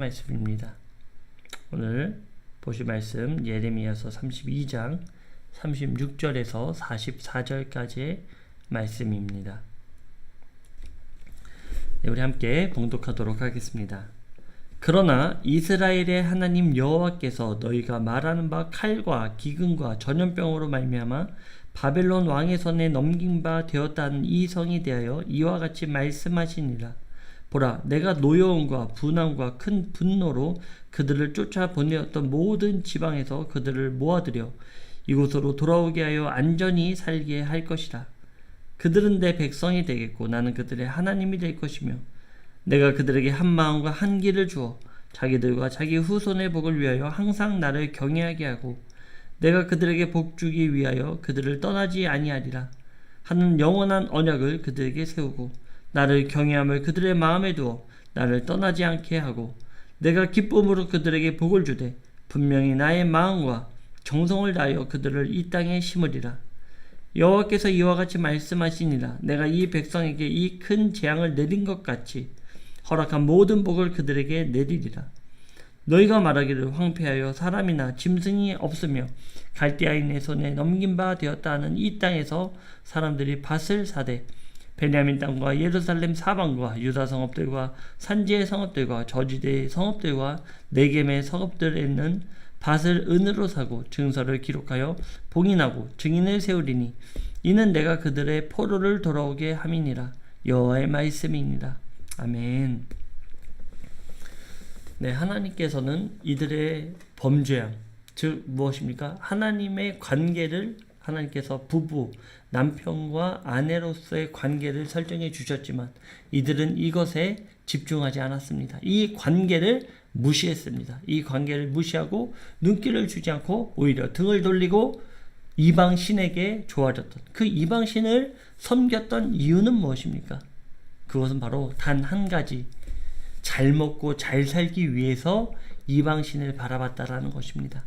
말씀입니다. 오늘 보실 말씀 예레미야서 32장 36절에서 44절까지의 말씀입니다. 우리 함께 봉독하도록 하겠습니다. 그러나 이스라엘의 하나님 여호와께서 너희가 말하는 바 칼과 기근과 전염병으로 말미암아 바벨론 왕의 손에 넘긴 바 되었다는 이 성에 대하여 이와 같이 말씀하시니라. 보라, 내가 노여움과 분함과 큰 분노로 그들을 쫓아 보내었던 모든 지방에서 그들을 모아들여 이곳으로 돌아오게 하여 안전히 살게 할 것이라. 그들은 내 백성이 되겠고 나는 그들의 하나님이 될 것이며 내가 그들에게 한 마음과 한 길을 주어 자기들과 자기 후손의 복을 위하여 항상 나를 경외하게 하고 내가 그들에게 복 주기 위하여 그들을 떠나지 아니하리라 하는 영원한 언약을 그들에게 세우고 나를 경외함을 그들의 마음에 두어 나를 떠나지 않게 하고 내가 기쁨으로 그들에게 복을 주되 분명히 나의 마음과 정성을 다하여 그들을 이 땅에 심으리라. 여호와께서 이와 같이 말씀하시니라. 내가 이 백성에게 이 큰 재앙을 내린 것 같이 허락한 모든 복을 그들에게 내리리라. 너희가 말하기를 황폐하여 사람이나 짐승이 없으며 갈대아인의 손에 넘긴 바 되었다 하는 이 땅에서 사람들이 밭을 사되 베냐민 땅과 예루살렘 사방과 유다 성읍들과 산지의 성읍들과 저지대의 성읍들과 네겜의 성읍들에는 밭을 은으로 사고 증서를 기록하여 봉인하고 증인을 세우리니 이는 내가 그들의 포로를 돌아오게 함이니라. 여호와의 말씀이니라. 아멘. 네, 하나님께서는 이들의 범죄함, 즉 무엇입니까? 하나님의 관계를 하나님께서 부부, 남편과 아내로서의 관계를 설정해 주셨지만 이들은 이것에 집중하지 않았습니다. 이 관계를 무시했습니다. 이 관계를 무시하고 눈길을 주지 않고 오히려 등을 돌리고 이방 신에게 좋아졌던 그 이방 신을 섬겼던 이유는 무엇입니까? 그것은 바로 단 한 가지, 잘 먹고 잘 살기 위해서 이방 신을 바라봤다라는 것입니다.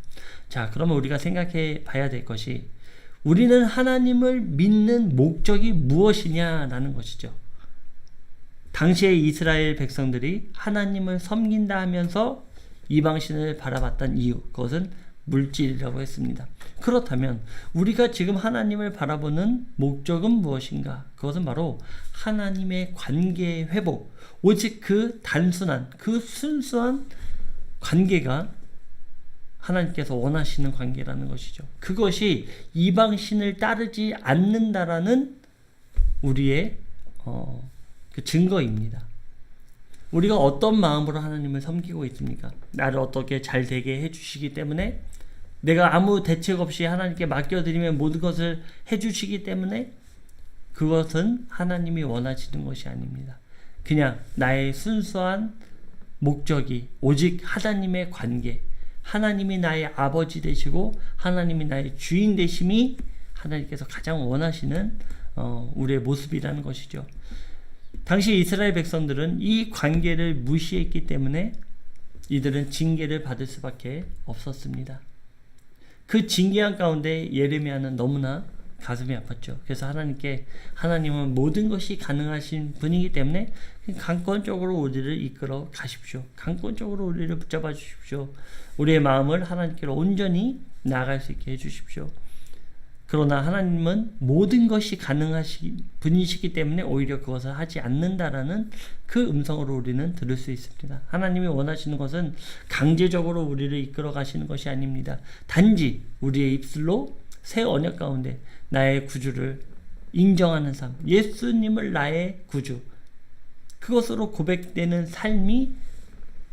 자, 그러면 우리가 생각해 봐야 될 것이 우리는 하나님을 믿는 목적이 무엇이냐라는 것이죠. 당시의 이스라엘 백성들이 하나님을 섬긴다 하면서 이방신을 바라봤던 이유, 그것은 물질이라고 했습니다. 그렇다면 우리가 지금 하나님을 바라보는 목적은 무엇인가? 그것은 바로 하나님의 관계의 회복, 오직 그 단순한, 그 순수한 관계가 하나님께서 원하시는 관계라는 것이죠. 그것이 이방신을 따르지 않는다라는 우리의 그 증거입니다. 우리가 어떤 마음으로 하나님을 섬기고 있습니까? 나를 어떻게 잘 되게 해주시기 때문에 내가 아무 대책 없이 하나님께 맡겨드리면 모든 것을 해주시기 때문에 그것은 하나님이 원하시는 것이 아닙니다. 그냥 나의 순수한 목적이 오직 하나님의 관계, 하나님이 나의 아버지 되시고 하나님이 나의 주인 되심이 하나님께서 가장 원하시는 우리의 모습이라는 것이죠. 당시 이스라엘 백성들은 이 관계를 무시했기 때문에 이들은 징계를 받을 수밖에 없었습니다. 그 징계한 가운데 예레미야는 너무나 가슴이 아팠죠. 그래서 하나님은 모든 것이 가능하신 분이기 때문에 강권적으로 우리를 이끌어 가십시오. 강권적으로 우리를 붙잡아 주십시오. 우리의 마음을 하나님께로 온전히 나아갈 수 있게 해주십시오. 그러나 하나님은 모든 것이 가능하신 분이시기 때문에 오히려 그것을 하지 않는다라는 그 음성으로 우리는 들을 수 있습니다. 하나님이 원하시는 것은 강제적으로 우리를 이끌어 가시는 것이 아닙니다. 단지 우리의 입술로 새 언약 가운데 나의 구주를 인정하는 삶, 예수님을 나의 구주, 그것으로 고백되는 삶이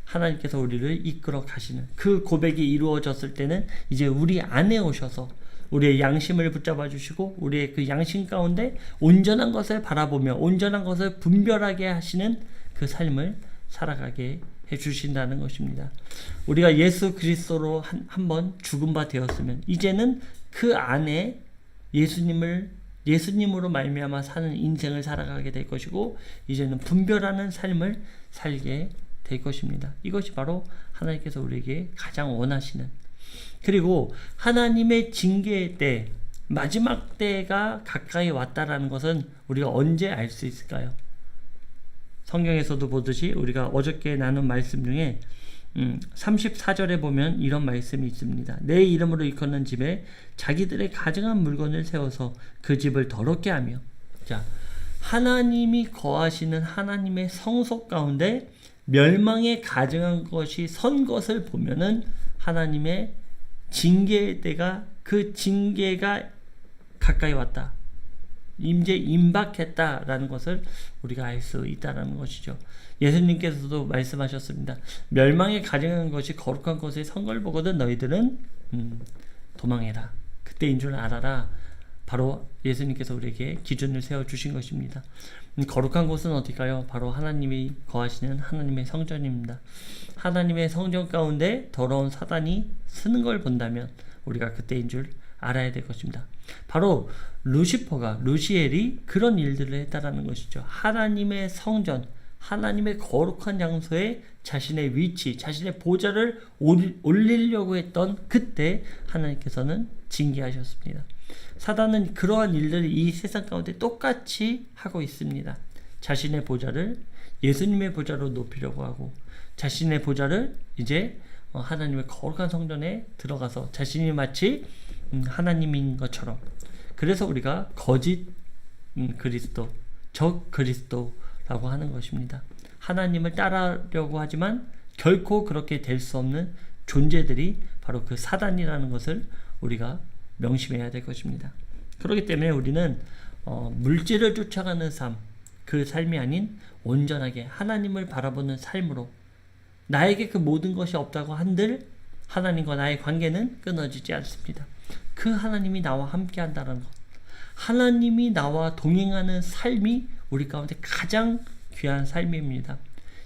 하나님께서 우리를 이끌어 가시는, 그 고백이 이루어졌을 때는 이제 우리 안에 오셔서 우리의 양심을 붙잡아 주시고 우리의 그 양심 가운데 온전한 것을 바라보며 온전한 것을 분별하게 하시는 그 삶을 살아가게 해주신다는 것입니다. 우리가 예수 그리스도로 한번 죽은 바 되었으면 이제는 그 안에 예수님으로 말미암아 사는 인생을 살아가게 될 것이고 이제는 분별하는 삶을 살게 될 것입니다. 이것이 바로 하나님께서 우리에게 가장 원하시는, 그리고 하나님의 징계의 때, 마지막 때가 가까이 왔다라는 것은 우리가 언제 알 수 있을까요? 성경에서도 보듯이 우리가 어저께 나눈 말씀 중에 34절에 보면 이런 말씀이 있습니다. 내 이름으로 일컫는 집에 자기들의 가증한 물건을 세워서 그 집을 더럽게 하며. 자, 하나님이 거하시는 하나님의 성소 가운데 멸망에 가증한 것이 선 것을 보면은 하나님의 징계의 때가, 그 징계가 가까이 왔다, 이제 임박했다라는 것을 우리가 알 수 있다는 것이죠. 예수님께서도 말씀하셨습니다. 멸망에 가증한 것이 거룩한 것의 선걸 보거든 너희들은 도망해라. 그때인 줄 알아라. 바로 예수님께서 우리에게 기준을 세워주신 것입니다. 거룩한 곳은 어딜까요? 바로 하나님이 거하시는 하나님의 성전입니다. 하나님의 성전 가운데 더러운 사단이 쓰는 걸 본다면 우리가 그때인 줄 알아야 될 것입니다. 바로 루시엘이 그런 일들을 했다라는 것이죠. 하나님의 성전, 하나님의 거룩한 장소에 자신의 위치, 자신의 보좌를 올리려고 했던 그때 하나님께서는 징계하셨습니다. 사단은 그러한 일들을 이 세상 가운데 똑같이 하고 있습니다. 자신의 보좌를 예수님의 보좌로 높이려고 하고, 자신의 보좌를 이제 하나님의 거룩한 성전에 들어가서 자신이 마치 하나님인 것처럼, 그래서 우리가 거짓 그리스도, 적 그리스도라고 하는 것입니다. 하나님을 따르려고 하지만 결코 그렇게 될 수 없는 존재들이 바로 그 사단이라는 것을 우리가 명심해야 될 것입니다. 그렇기 때문에 우리는 물질을 쫓아가는 삶, 그 삶이 아닌 온전하게 하나님을 바라보는 삶으로, 나에게 그 모든 것이 없다고 한들 하나님과 나의 관계는 끊어지지 않습니다. 그 하나님이 나와 함께 한다는 것, 하나님이 나와 동행하는 삶이 우리 가운데 가장 귀한 삶입니다.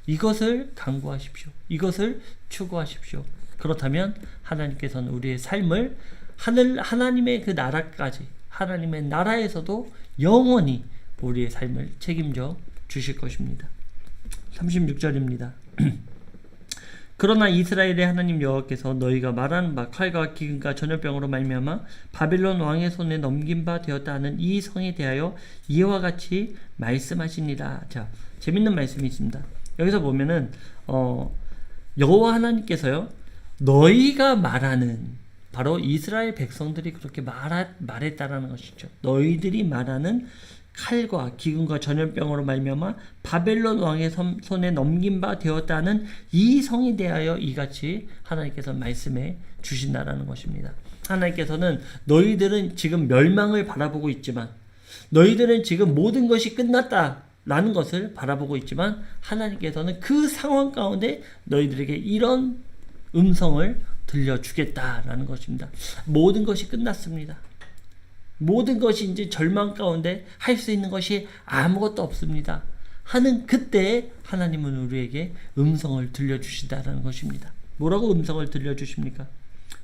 이것을 강구하십시오. 이것을 추구하십시오. 그렇다면 하나님께서는 우리의 삶을 하나님의 그 나라까지, 하나님의 나라에서도 영원히 우리의 삶을 책임져 주실 것입니다. 36절입니다. 그러나 이스라엘의 하나님 여호와께서 너희가 말하는 바 칼과 기근과 전염병으로 말미암아 바벨론 왕의 손에 넘긴 바 되었다 하는 이 성에 대하여 이와 같이 말씀하시니라. 자, 재밌는 말씀이 있습니다. 여기서 보면은 여호와 하나님께서요, 너희가 말하는, 바로 이스라엘 백성들이 그렇게 말했다라는 것이죠. 너희들이 말하는 칼과 기근과 전염병으로 말미암아 바벨론 왕의 손에 넘긴 바 되었다는 이 성에 대하여 이같이 하나님께서 말씀해 주신다라는 것입니다. 하나님께서는 너희들은 지금 멸망을 바라보고 있지만, 너희들은 지금 모든 것이 끝났다라는 것을 바라보고 있지만, 하나님께서는 그 상황 가운데 너희들에게 이런 음성을 들려주겠다라는 것입니다. 모든 것이 끝났습니다. 모든 것이 이제 절망 가운데 할 수 있는 것이 아무것도 없습니다 하는 그때 하나님은 우리에게 음성을 들려주신다는 것입니다. 뭐라고 음성을 들려주십니까?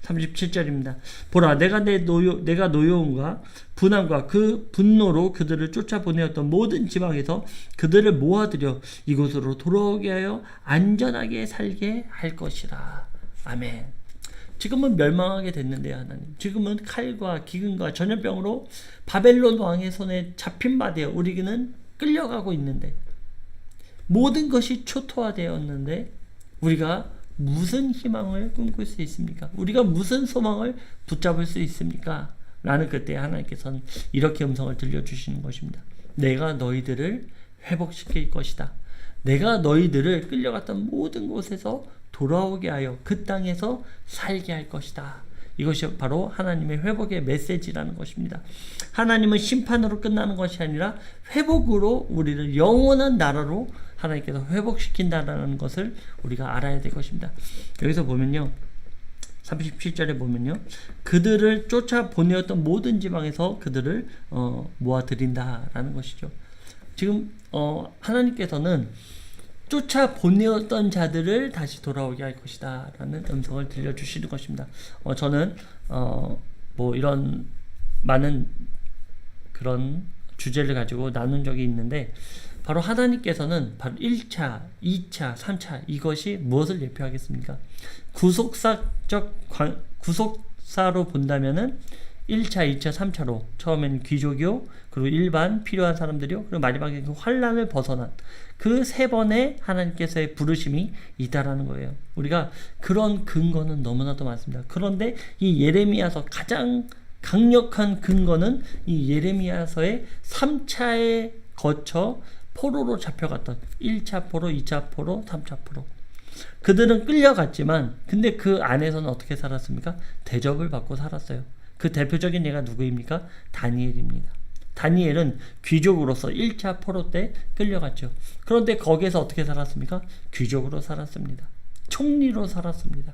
37절입니다. 보라, 내가 노여움과 분함과 그 분노로 그들을 쫓아보내었던 모든 지방에서 그들을 모아들여 이곳으로 돌아오게 하여 안전하게 살게 할 것이라. 아멘. 지금은 멸망하게 됐는데요, 하나님. 지금은 칼과 기근과 전염병으로 바벨론 왕의 손에 잡힌 바 되어 우리는 끌려가고 있는데, 모든 것이 초토화되었는데 우리가 무슨 희망을 꿈꿀 수 있습니까? 우리가 무슨 소망을 붙잡을 수 있습니까? 라는 그때 하나님께서는 이렇게 음성을 들려주시는 것입니다. 내가 너희들을 회복시킬 것이다. 내가 너희들을 끌려갔던 모든 곳에서 돌아오게 하여 그 땅에서 살게 할 것이다. 이것이 바로 하나님의 회복의 메시지라는 것입니다. 하나님은 심판으로 끝나는 것이 아니라 회복으로 우리를 영원한 나라로 하나님께서 회복시킨다라는 것을 우리가 알아야 될 것입니다. 여기서 보면요, 37절에 보면요, 그들을 쫓아보내었던 모든 지방에서 그들을 모아들인다라는 것이죠. 지금 하나님께서는 쫓아보내었던 자들을 다시 돌아오게 할 것이다 라는 음성을 들려주시는 것입니다. 저는 이런 많은 그런 주제를 가지고 나눈 적이 있는데, 바로 하나님께서는 바로 1차, 2차, 3차 이것이 무엇을 예표하겠습니까? 구속사로 본다면은 1차, 2차, 3차로 처음엔 귀족이요, 그리고 일반 필요한 사람들이요, 그리고 마지막에 그 환난을 벗어난 그 세 번의 하나님께서의 부르심이 있다라는 거예요. 우리가 그런 근거는 너무나도 많습니다. 그런데 이 예레미야서 가장 강력한 근거는 이 예레미야서의 3차에 거쳐 포로로 잡혀갔던 1차 포로, 2차 포로, 3차 포로. 그들은 끌려갔지만 근데 그 안에서는 어떻게 살았습니까? 대접을 받고 살았어요. 그 대표적인 예가 누구입니까? 다니엘입니다. 다니엘은 귀족으로서 1차 포로 때 끌려갔죠. 그런데 거기에서 어떻게 살았습니까? 귀족으로 살았습니다. 총리로 살았습니다.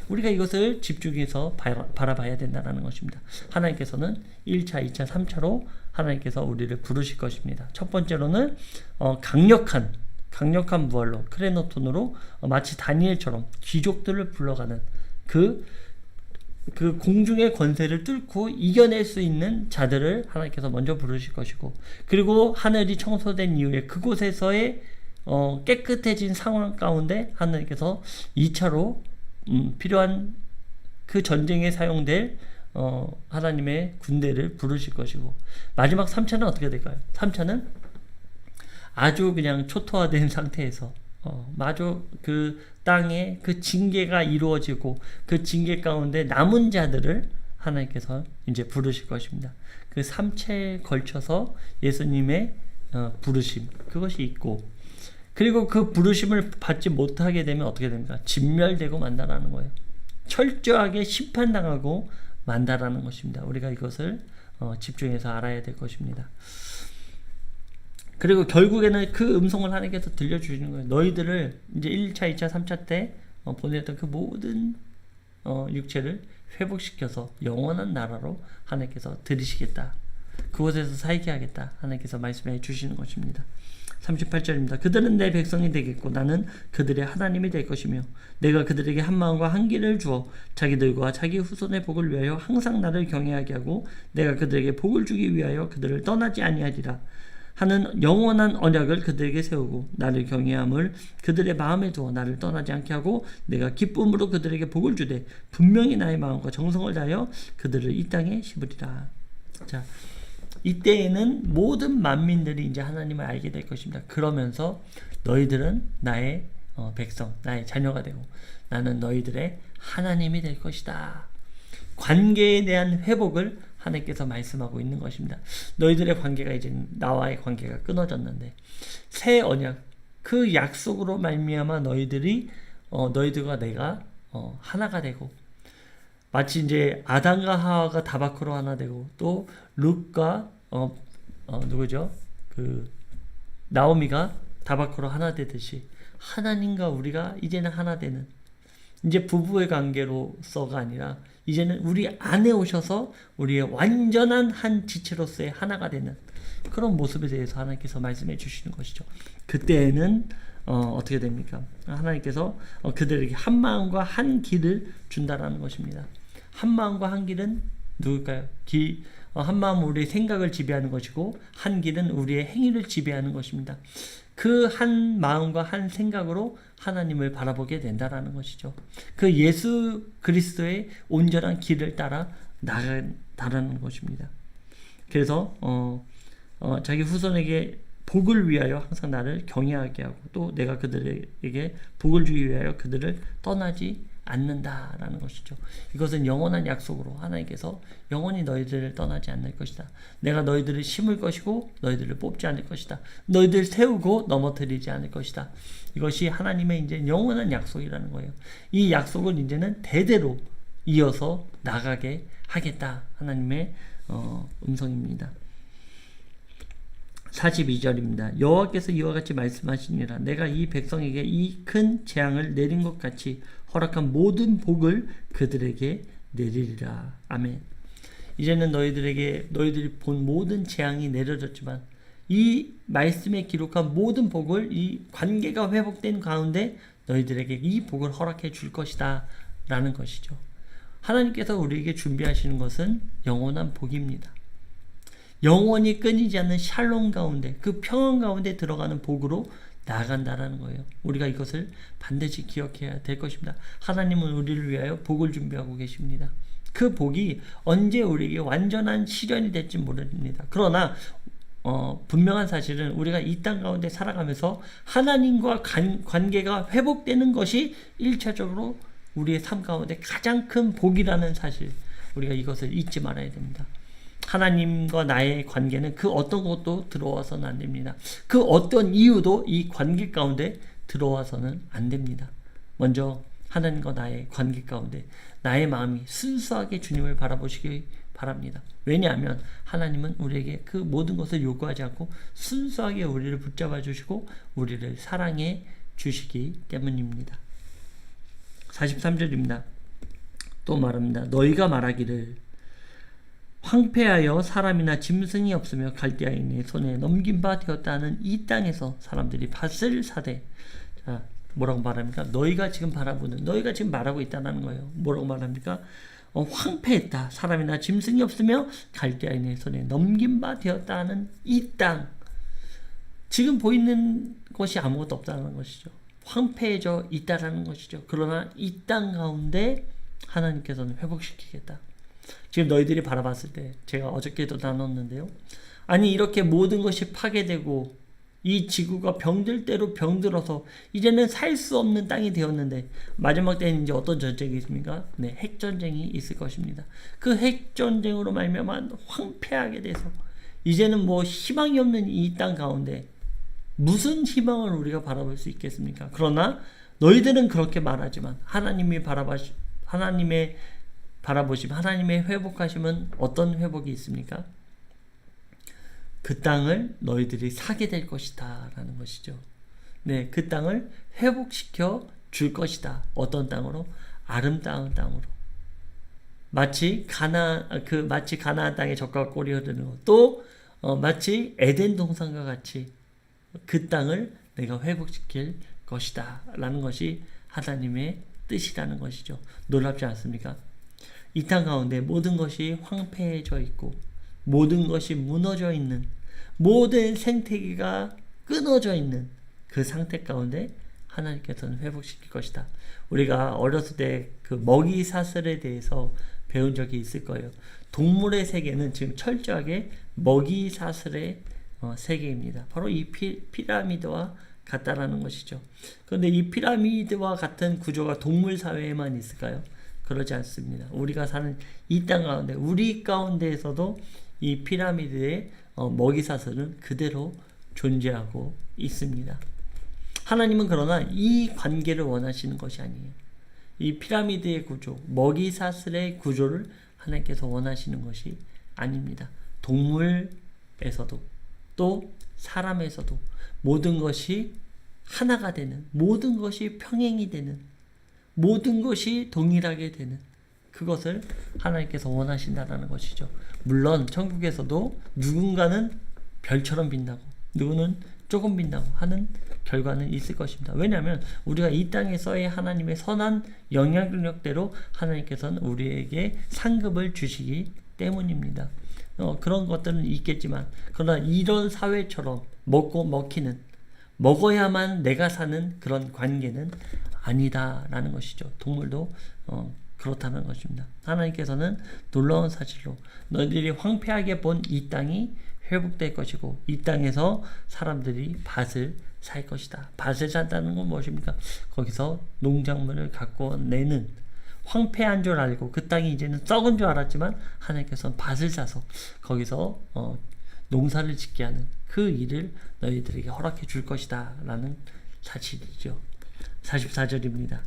우리가 이것을 집중해서 바라봐야 된다는 것입니다. 하나님께서는 1차, 2차, 3차로 하나님께서 우리를 부르실 것입니다. 첫 번째로는 강력한 부활로, 크레노톤으로 마치 다니엘처럼 귀족들을 불러가는 그 공중의 권세를 뚫고 이겨낼 수 있는 자들을 하나님께서 먼저 부르실 것이고, 그리고 하늘이 청소된 이후에 그곳에서의 깨끗해진 상황 가운데 하나님께서 2차로 필요한 그 전쟁에 사용될 하나님의 군대를 부르실 것이고, 마지막 3차는 어떻게 될까요? 3차는 아주 그냥 초토화된 상태에서 마주 그 땅에 그 징계가 이루어지고 그 징계 가운데 남은 자들을 하나님께서 이제 부르실 것입니다. 그 3차에 걸쳐서 예수님의 부르심, 그것이 있고, 그리고 그 부르심을 받지 못하게 되면 어떻게 됩니까? 진멸되고 만다라는 거예요. 철저하게 심판당하고 만다라는 것입니다. 우리가 이것을 집중해서 알아야 될 것입니다. 그리고 결국에는 그 음성을 하나님께서 들려주시는 거예요. 너희들을 이제 1차, 2차, 3차 때 보냈던 그 모든 육체를 회복시켜서 영원한 나라로 하나님께서 들이시겠다. 그곳에서 살게 하겠다. 하나님께서 말씀해 주시는 것입니다. 38절입니다. 그들은 내 백성이 되겠고 나는 그들의 하나님이 될 것이며 내가 그들에게 한 마음과 한 길을 주어 자기들과 자기 후손의 복을 위하여 항상 나를 경외하게 하고 내가 그들에게 복을 주기 위하여 그들을 떠나지 아니하리라 하는 영원한 언약을 그들에게 세우고 나를 경외함을 그들의 마음에 두어 나를 떠나지 않게 하고 내가 기쁨으로 그들에게 복을 주되 분명히 나의 마음과 정성을 다하여 그들을 이 땅에 심으리라. 자, 이때에는 모든 만민들이 이제 하나님을 알게 될 것입니다. 그러면서 너희들은 나의 백성, 나의 자녀가 되고 나는 너희들의 하나님이 될 것이다. 관계에 대한 회복을 하나님께서 말씀하고 있는 것입니다. 너희들의 관계가 이제 나와의 관계가 끊어졌는데 새 언약, 그 약속으로 말미암아 너희들과 내가 하나가 되고, 마치 이제 아담과 하와가 다바크로 하나 되고 또 룻과 누구죠? 그 나오미가 다바크로 하나 되듯이 하나님과 우리가 이제는 하나 되는, 이제 부부의 관계로서가 아니라 이제는 우리 안에 오셔서 우리의 완전한 한 지체로서의 하나가 되는 그런 모습에 대해서 하나님께서 말씀해 주시는 것이죠. 그때는 어떻게 됩니까? 하나님께서 그들에게 한 마음과 한 길을 준다라는 것입니다. 한 마음과 한 길은 누굴까요? 한 마음은 우리의 생각을 지배하는 것이고 한 길은 우리의 행위를 지배하는 것입니다. 그 한 마음과 한 생각으로 하나님을 바라보게 된다라는 것이죠. 그 예수 그리스도의 온전한 길을 따라 나간다라는 것입니다. 그래서 자기 후손에게 복을 위하여 항상 나를 경외하게 하고 또 내가 그들에게 복을 주기 위하여 그들을 떠나지 않는다라는 것이죠. 이것은 영원한 약속으로 하나님께서 영원히 너희들을 떠나지 않을 것이다. 내가 너희들을 심을 것이고 너희들을 뽑지 않을 것이다. 너희들 세우고 넘어뜨리지 않을 것이다. 이것이 하나님의 이제 영원한 약속이라는 거예요. 이 약속을 이제는 대대로 이어서 나가게 하겠다. 하나님의 음성입니다. 42절입니다. 여호와께서 이와 같이 말씀하시니라. 내가 이 백성에게 이 큰 재앙을 내린 것 같이 허락한 모든 복을 그들에게 내리리라. 아멘. 이제는 너희들이 본 모든 재앙이 내려졌지만 이 말씀에 기록한 모든 복을 이 관계가 회복된 가운데 너희들에게 이 복을 허락해 줄 것이다 라는 것이죠. 하나님께서 우리에게 준비하시는 것은 영원한 복입니다. 영원히 끊이지 않는 샬롬 가운데, 그 평안 가운데 들어가는 복으로 나아간다라는 거예요. 우리가 이것을 반드시 기억해야 될 것입니다. 하나님은 우리를 위하여 복을 준비하고 계십니다. 그 복이 언제 우리에게 완전한 실현이 될지 모릅니다. 그러나 분명한 사실은 우리가 이 땅 가운데 살아가면서 하나님과 관계가 회복되는 것이 1차적으로 우리의 삶 가운데 가장 큰 복이라는 사실, 우리가 이것을 잊지 말아야 됩니다. 하나님과 나의 관계는 그 어떤 것도 들어와서는 안 됩니다. 그 어떤 이유도 이 관계 가운데 들어와서는 안 됩니다. 먼저 하나님과 나의 관계 가운데 나의 마음이 순수하게 주님을 바라보시기 바랍니다. 왜냐하면 하나님은 우리에게 그 모든 것을 요구하지 않고 순수하게 우리를 붙잡아 주시고 우리를 사랑해 주시기 때문입니다. 43절입니다. 또 말합니다. 너희가 말하기를 황폐하여 사람이나 짐승이 없으며 갈대아인의 손에 넘긴 바 되었다는 이 땅에서 사람들이 밭을 사되, 자, 뭐라고 말합니까? 너희가 지금 바라보는, 너희가 지금 말하고 있다는 거예요. 뭐라고 말합니까? 황폐했다. 사람이나 짐승이 없으며 갈대아인의 손에 넘긴 바 되었다는 이 땅. 지금 보이는 것이 아무것도 없다는 것이죠. 황폐해져 있다라는 것이죠. 그러나 이 땅 가운데 하나님께서는 회복시키겠다. 지금 너희들이 바라봤을 때, 제가 어저께도 나눴는데요. 아니, 이렇게 모든 것이 파괴되고 이 지구가 병들 대로 병들어서 이제는 살 수 없는 땅이 되었는데, 마지막 때는 이제 어떤 전쟁이 있습니까? 네, 핵전쟁이 있을 것입니다. 그 핵전쟁으로 말미암아 황폐하게 돼서 이제는 뭐 희망이 없는 이 땅 가운데 무슨 희망을 우리가 바라볼 수 있겠습니까? 그러나 너희들은 그렇게 말하지만 하나님의 바라보심, 하나님의 회복하심은 어떤 회복이 있습니까? 그 땅을 너희들이 사게 될 것이다 라는 것이죠. 네, 그 땅을 회복시켜 줄 것이다. 어떤 땅으로? 아름다운 땅으로. 마치 가나안 땅에 젖과 꿀이 흐르는 것, 또 마치 에덴 동산과 같이 그 땅을 내가 회복시킬 것이다 라는 것이 하나님의 뜻이라는 것이죠. 놀랍지 않습니까? 이 땅 가운데 모든 것이 황폐해져 있고 모든 것이 무너져 있는, 모든 생태계가 끊어져 있는 그 상태 가운데 하나님께서는 회복시킬 것이다. 우리가 어렸을 때 그 먹이 사슬에 대해서 배운 적이 있을 거예요. 동물의 세계는 지금 철저하게 먹이 사슬의 세계입니다. 바로 이 피라미드와 같다라는 것이죠. 그런데 이 피라미드와 같은 구조가 동물 사회에만 있을까요? 그러지 않습니다. 우리가 사는 이 땅 가운데, 우리 가운데에서도 이 피라미드의 먹이 사슬은 그대로 존재하고 있습니다. 하나님은 그러나 이 관계를 원하시는 것이 아니에요. 이 피라미드의 구조, 먹이 사슬의 구조를 하나님께서 원하시는 것이 아닙니다. 동물에서도 또 사람에서도 모든 것이 하나가 되는, 모든 것이 평행이 되는, 모든 것이 동일하게 되는 그것을 하나님께서 원하신다는 것이죠. 물론 천국에서도 누군가는 별처럼 빛나고 누구는 조금 빛나고 하는 결과는 있을 것입니다. 왜냐하면 우리가 이 땅에서의 하나님의 선한 영향력대로 하나님께서는 우리에게 상급을 주시기 때문입니다. 그런 것들은 있겠지만, 그러나 이런 사회처럼 먹고 먹히는, 먹어야만 내가 사는 그런 관계는 아니다라는 것이죠. 동물도 그렇다는 것입니다. 하나님께서는 놀라운 사실로 너희들이 황폐하게 본 이 땅이 회복될 것이고 이 땅에서 사람들이 밭을 살 것이다. 밭을 산다는 건 무엇입니까? 거기서 농작물을 갖고 내는, 황폐한 줄 알고 그 땅이 이제는 썩은 줄 알았지만 하나님께서는 밭을 사서 거기서 농사를 짓게 하는 그 일을 너희들에게 허락해 줄 것이다 라는 사실이죠. 44절입니다.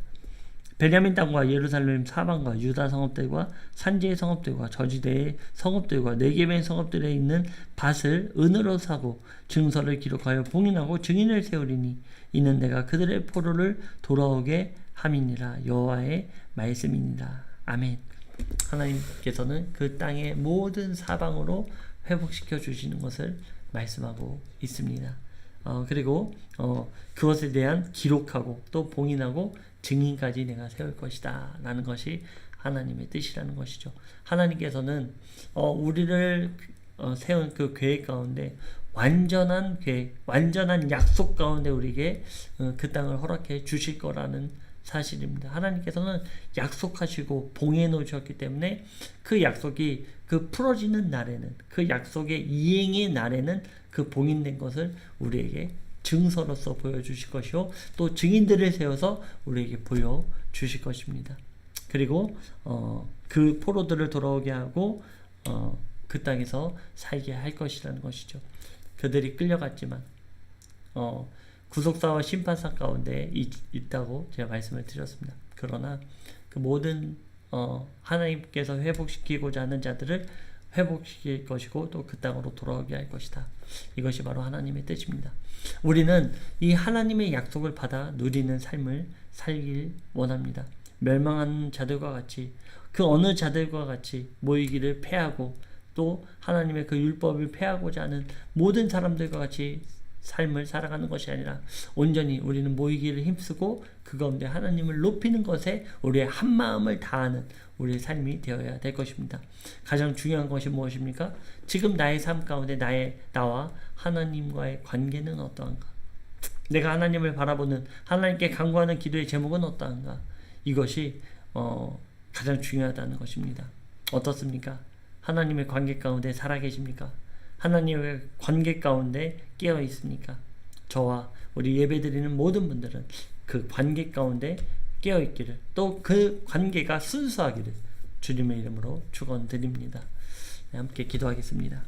베냐민 땅과 예루살렘 사방과 유다 성읍들과 산지의 성읍들과 저지대의 성읍들과 네겝의 성읍들에 있는 밭을 은으로 사고 증서를 기록하여 봉인하고 증인을 세우리니 이는 내가 그들의 포로를 돌아오게 함이니라. 여호와의 말씀이니라. 아멘. 하나님께서는 그 땅의 모든 사방으로 회복시켜 주시는 것을 말씀하고 있습니다. 그리고 그것에 대한 기록하고 또 봉인하고 증인까지 내가 세울 것이다 라는 것이 하나님의 뜻이라는 것이죠. 하나님께서는 우리를 세운 그 계획 가운데 완전한 계획, 완전한 약속 가운데 우리에게 그 땅을 허락해 주실 거라는 사실입니다. 하나님께서는 약속하시고 봉해 놓으셨기 때문에 그 약속이 그 풀어지는 날에는, 그 약속의 이행의 날에는 그 봉인된 것을 우리에게 증서로서 보여주실 것이요, 또 증인들을 세워서 우리에게 보여주실 것입니다. 그리고 그 포로들을 돌아오게 하고 그 땅에서 살게 할 것이라는 것이죠. 그들이 끌려갔지만 구속사와 심판사 가운데 있다고 제가 말씀을 드렸습니다. 그러나 그 모든 하나님께서 회복시키고자 하는 자들을 회복시킬 것이고 또 그 땅으로 돌아오게 할 것이다. 이것이 바로 하나님의 뜻입니다. 우리는 이 하나님의 약속을 받아 누리는 삶을 살길 원합니다. 멸망하는 자들과 같이, 그 어느 자들과 같이 모이기를 패하고 또 하나님의 그 율법을 패하고자 하는 모든 사람들과 같이 삶을 살아가는 것이 아니라 온전히 우리는 모이기를 힘쓰고 그 가운데 하나님을 높이는 것에 우리의 한마음을 다하는 우리의 삶이 되어야 될 것입니다. 가장 중요한 것이 무엇입니까? 지금 나의 삶 가운데 나와 하나님과의 관계는 어떠한가? 내가 하나님을 바라보는, 하나님께 간구하는 기도의 제목은 어떠한가? 이것이 가장 중요하다는 것입니다. 어떻습니까? 하나님의 관계 가운데 살아계십니까? 하나님의 관계 가운데 깨어 있습니까? 저와 우리 예배드리는 모든 분들은 그 관계 가운데 깨어 있기를, 또 그 관계가 순수하기를 주님의 이름으로 축원드립니다. 함께 기도하겠습니다.